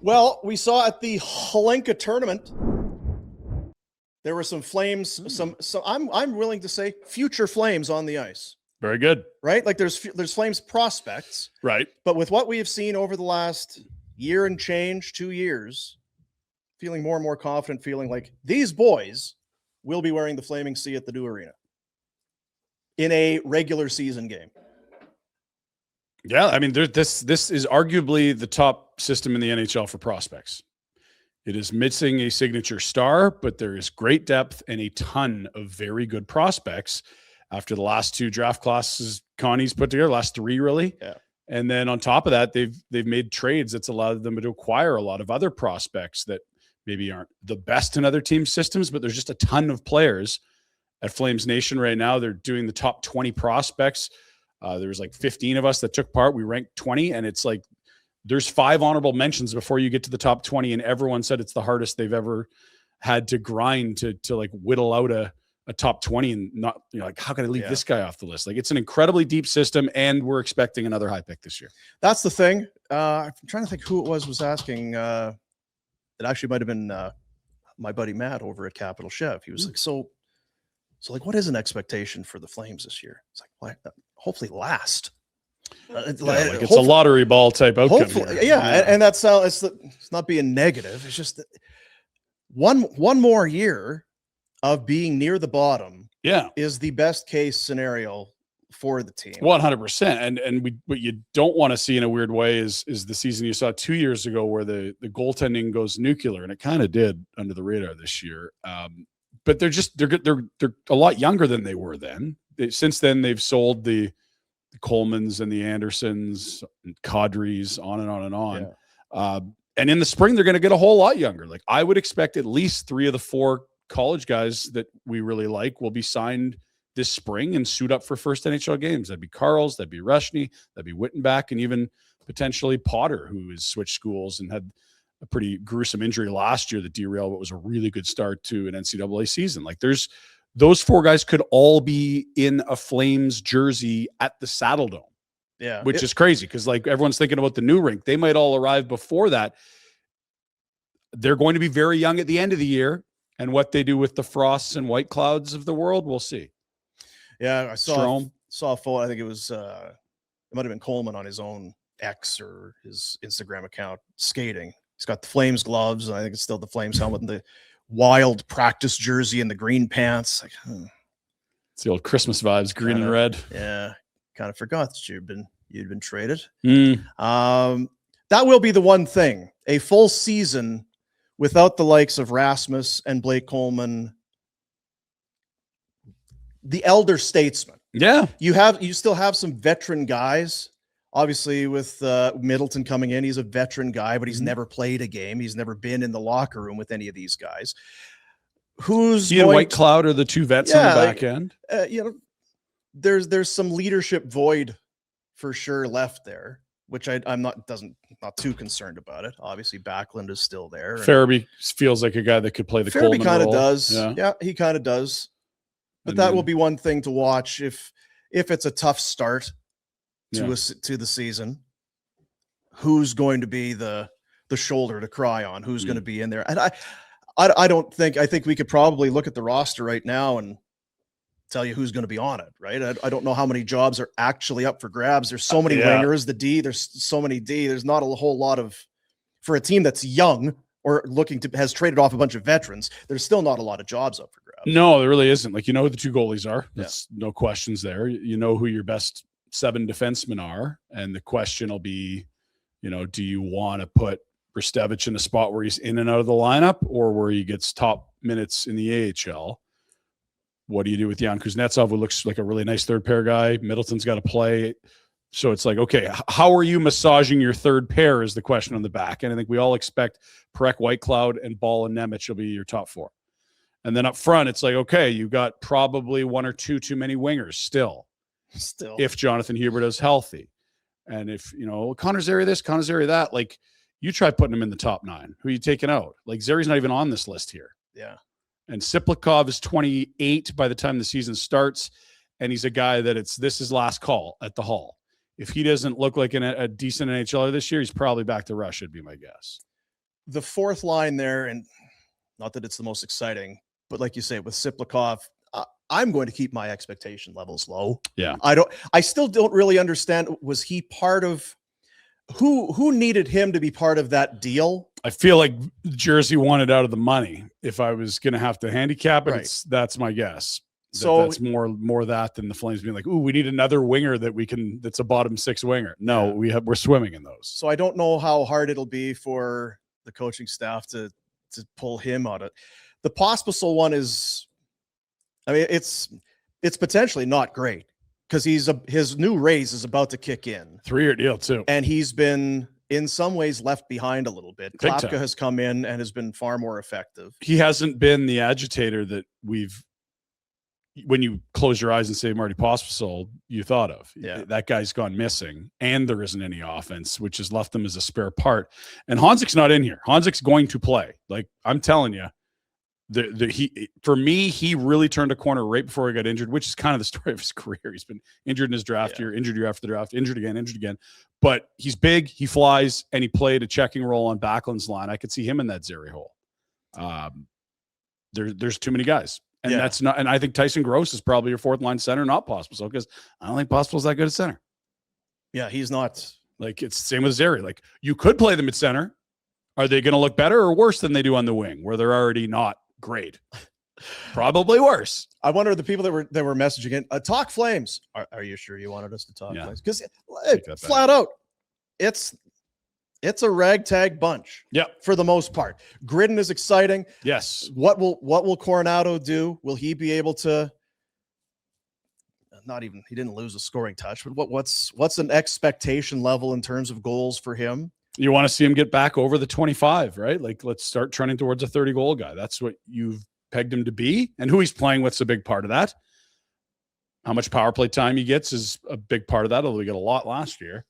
Well, we saw at the Holenka tournament, there were some Flames, some I'm willing to say future Flames on the ice. Very good. Right? Like there's Flames prospects. Right. But with what we have seen over the last year and change, 2 years, feeling more and more confident, feeling like these boys will be wearing the Flaming C at the new arena in a regular season game. Yeah, I mean, this is arguably the top system in the NHL for prospects. It is missing a signature star, but there is great depth and a ton of very good prospects after the last 2 draft classes Connie's put together, last 3 really. Yeah. And then on top of that, they've made trades that's allowed them to acquire a lot of other prospects that maybe aren't the best in other team systems, but there's just a ton of players at Flames Nation right now. They're doing the top 20 prospects. There was like 15 of us that took part. We ranked 20, and it's like there's 5 honorable mentions before you get to the top 20, and everyone said it's the hardest they've ever had to grind to like whittle out a top 20 and not, like, how can I leave this guy off the list? Like, it's an incredibly deep system, and we're expecting another high pick this year. That's the thing. I'm trying to think who it was asking. It actually might have been my buddy Matt over at Capital Chef. He was like, so like, what is an expectation for the Flames this year? It's like, well, hopefully last. It's a lottery ball type outcome. Hopefully, and that's how it's not being negative. It's just that one more year of being near the bottom. Is the best case scenario for the team. 100%. And what you don't want to see in a weird way is the season you saw 2 years ago where the goaltending goes nuclear, and it kind of did under the radar this year. But they're a lot younger than they were then. Since then, they've sold the Colemans and the Andersons and Kadris, on and on and on. Yeah. And in the spring, they're going to get a whole lot younger. Like, I would expect at least 3 of the 4 college guys that we really like will be signed this spring and suit up for first NHL games. That'd be Karls, that'd be Rushny, that'd be Wittenbach, and even potentially Potter, who has switched schools and had a pretty gruesome injury last year that derailed what was a really good start to an NCAA season. Like, those 4 guys could all be in a Flames jersey at the Saddle Dome. Yeah. Which is crazy because, like, everyone's thinking about the new rink. They might all arrive before that. They're going to be very young at the end of the year, and what they do with the Frosts and White Clouds of the world, we'll see. Yeah, I saw a photo. I think it was it might have been Coleman on his own X or his Instagram account skating. He's got the Flames gloves, and I think it's still the Flames helmet and the Wild practice jersey and the green pants. Like, it's the old Christmas vibes, green and red. Yeah, kind of forgot that you'd been traded. That will be the one thing: a full season without the likes of Rasmus and Blake Coleman, the elder statesman. Yeah, you still have some veteran guys. Obviously, with Middleton coming in, he's a veteran guy, but he's never played a game. He's never been in the locker room with any of these guys. Who's he and White Cloud are the 2 vets on the back end? There's some leadership void for sure left there, which I'm not too concerned about it. Obviously, Backlund is still there. Farabee feels like a guy that could play the Coleman role. Farabee kind of does. Yeah, he kind of does. But that will be one thing to watch if it's a tough start to the season. Who's going to be the shoulder to cry on? Who's going to be in there? And I think we could probably look at the roster right now and tell you who's going to be on it, right? I don't know how many jobs are actually up for grabs. There's so many wingers, there's so many D. There's not a whole lot of, for a team that's young or has traded off a bunch of veterans, there's still not a lot of jobs up for grabs. No, there really isn't. Like, who the 2 goalies are. That's no questions there. You know who your best 7 defensemen are. And the question will be, do you want to put Brestevich in a spot where he's in and out of the lineup or where he gets top minutes in the AHL? What do you do with Jan Kuznetsov, who looks like a really nice third pair guy? Middleton's got to play. So it's like, okay, how are you massaging your third pair is the question on the back. And I think we all expect Parek, White Cloud, and Ball and Nemec will be your top 4. And then up front, it's like, okay, you got probably 1 or 2 too many wingers still. If Jonathan Hubert is healthy. And if, Connor Zary this, Connor Zary that, like, you try putting him in the top 9. Who are you taking out? Like, Zary's not even on this list here. Yeah. And Siplikov is 28 by the time the season starts. And he's a guy that this is last call at the Hall. If he doesn't look like a decent NHLer this year, he's probably back to Russia, would be my guess. the fourth line there, and not that it's the most exciting, but like you say, with Siplikov, I'm going to keep my expectation levels low. Yeah. I still don't really understand. Was he part of who needed him to be part of that deal? I feel like Jersey wanted out of the money. If I was going to have to handicap it, Right. that's my guess. So that's more that than the Flames being like, "Ooh, we need another winger that's a bottom six winger." No, we're swimming in those. So I don't know how hard it'll be for the coaching staff to pull him out of it. The Pospisil one is, I mean, it's potentially not great because his new raise is about to kick in. 3-year deal too. And he's been in some ways left behind a little bit. Klapka has come in and has been far more effective. He hasn't been the agitator that when you close your eyes and say Marty Pospisil, you thought of. Yeah. That guy's gone missing and there isn't any offense, which has left them as a spare part. And Honzik's not in here. Honzik's going to play. Like I'm telling you, for me, he really turned a corner right before he got injured, which is kind of the story of his career. He's been injured in his draft year, injured year after the draft, injured again. But he's big, he flies, and he played a checking role on Backlund's line. I could see him in that Zeri hole. There's too many guys. And that's not, and I think Tyson Gross is probably your fourth line center, not Pospisil, because I don't think Pospisil's that good at center. Yeah, he's not. Like it's the same with Zeri. Like you could play them at center. Are they going to look better or worse than they do on the wing, where they're already not great? Probably worse. I wonder the people that were messaging in, talk Flames. Are you sure you wanted us to talk Flames? Because flat out, it's a ragtag bunch. Yeah, for the most part. Gridden is exciting. Yes. What will Coronado do? Will he be able to? He didn't lose a scoring touch, but what's an expectation level in terms of goals for him? You want to see him get back over the 25, right? Like let's start trending towards a 30 goal guy. That's what you've pegged him to be, and who he's playing with's a big part of that. How much power play time he gets is a big part of that, although he got a lot last year.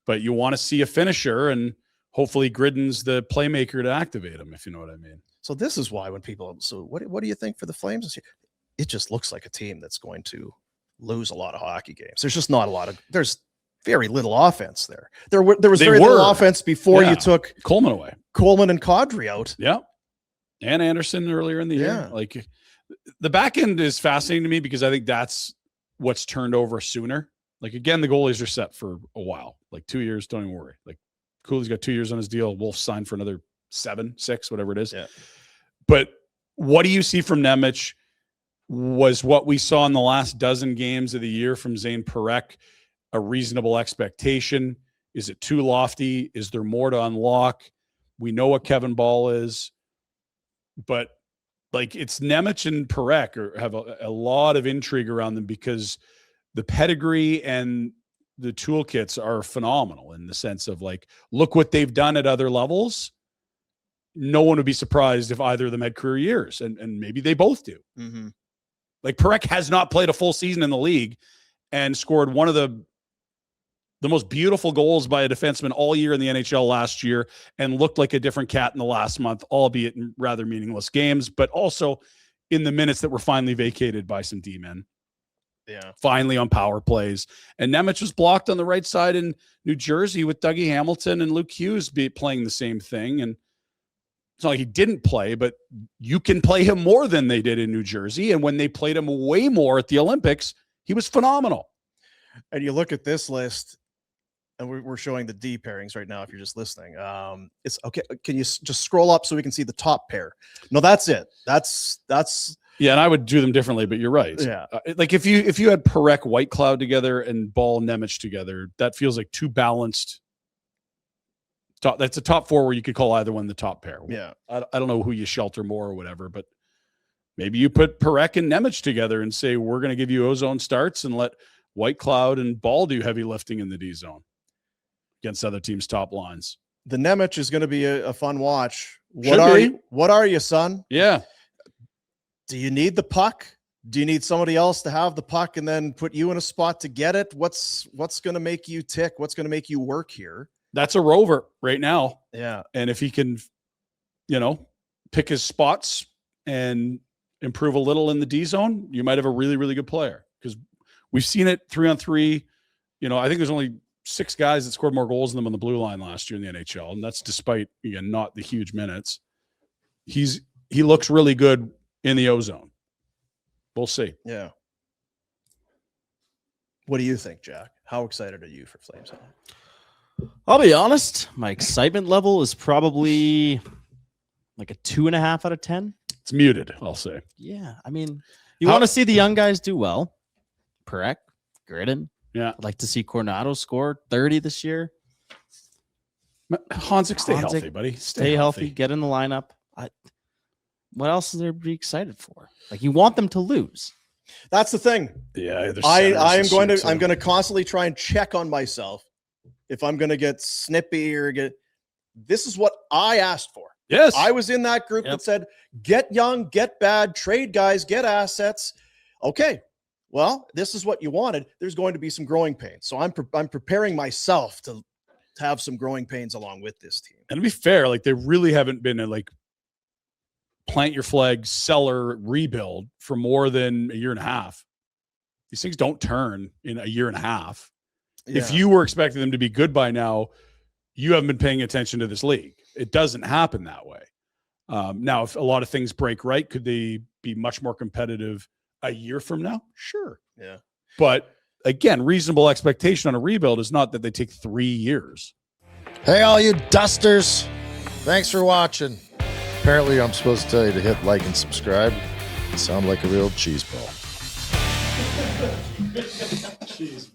But you want to see a finisher, and hopefully Gridden's the playmaker to activate him, if you know what I mean. So this is why when people, so what do you think for the Flames this year? It just looks like a team that's going to lose a lot of hockey games. There's just not there's very little offense there. There was very little offense before you took Coleman away. Coleman and Kadri out. Yeah. And Anderson earlier in the year. Like the back end is fascinating to me because I think that's what's turned over sooner. Like again, the goalies are set for a while, like 2 years. Don't even worry. Like Cooley's got 2 years on his deal. Wolf signed for another 7, 6, whatever it is. Yeah. But what do you see from Nemec? Was what we saw in the last dozen games of the year from Zane Parekh a reasonable expectation? Is it too lofty? Is there more to unlock? We know what Kevin Ball is, but like it's Nemec and Parekh have a lot of intrigue around them because the pedigree and the toolkits are phenomenal in the sense of like, look what they've done at other levels. No one would be surprised if either of them had career years, and maybe they both do. Mm-hmm. Like Parekh has not played a full season in the league and scored one of the most beautiful goals by a defenseman all year in the NHL last year and looked like a different cat in the last month, albeit in rather meaningless games, but also in the minutes that were finally vacated by some D-men. Yeah. Finally on power plays. And Nemec was blocked on the right side in New Jersey with Dougie Hamilton and Luke Hughes playing the same thing. And it's not like he didn't play, but you can play him more than they did in New Jersey. And when they played him way more at the Olympics, he was phenomenal. And you look at this list, and we're showing the D pairings right now if you're just listening. It's okay. Can you just scroll up so we can see the top pair? No, that's it. That's yeah, and I would do them differently, but you're right. Yeah. Like if you had Parekh, White Cloud together and Ball, Nemec together, that feels like two balanced. That's a top four where you could call either one the top pair. Yeah. I don't know who you shelter more or whatever, but maybe you put Parekh and Nemec together and say, we're going to give you ozone starts and let White Cloud and Ball do heavy lifting in the D zone against other teams' top lines. The Nemec is going to be a fun watch. What are you, son? Yeah. Do you need the puck? Do you need somebody else to have the puck and then put you in a spot to get it? What's going to make you tick? What's going to make you work here? That's a rover right now. Yeah. And if he can, pick his spots and improve a little in the D zone, you might have a really, really good player because we've seen it 3-on-3. I think there's only 6 guys that scored more goals than them on the blue line last year in the NHL, and that's despite, again, not the huge minutes. He looks really good in the O-zone. We'll see. Yeah. What do you think, Jack? How excited are you for Flames hockey? I'll be honest. My excitement level is probably like a 2.5 out of 10. It's muted, I'll say. Yeah. I mean, you want to see the young guys do well. Correct. Gridden. Yeah. I'd like to see Coronado score 30 this year. Hanzik, stay healthy, buddy. Stay healthy. Get in the lineup. What else is there to be excited for? Like, you want them to lose. That's the thing. Yeah, I'm going to constantly try and check on myself if I'm going to get snippy or this is what I asked for. Yes. I was in that group that said, get young, get bad, trade guys, get assets. Okay. Well, this is what you wanted. There's going to be some growing pains. So I'm preparing myself to have some growing pains along with this team. And to be fair, like, they really haven't been a plant your flag, seller, rebuild for more than a year and a half. These things don't turn in a year and a half. Yeah. If you were expecting them to be good by now, you haven't been paying attention to this league. It doesn't happen that way. Now, if a lot of things break right, could they be much more competitive a year from now? Sure. Yeah. But again, reasonable expectation on a rebuild is not that they take 3 years. Hey, all you dusters. Thanks for watching. Apparently, I'm supposed to tell you to hit like and subscribe. You sound like a real cheese ball. Cheese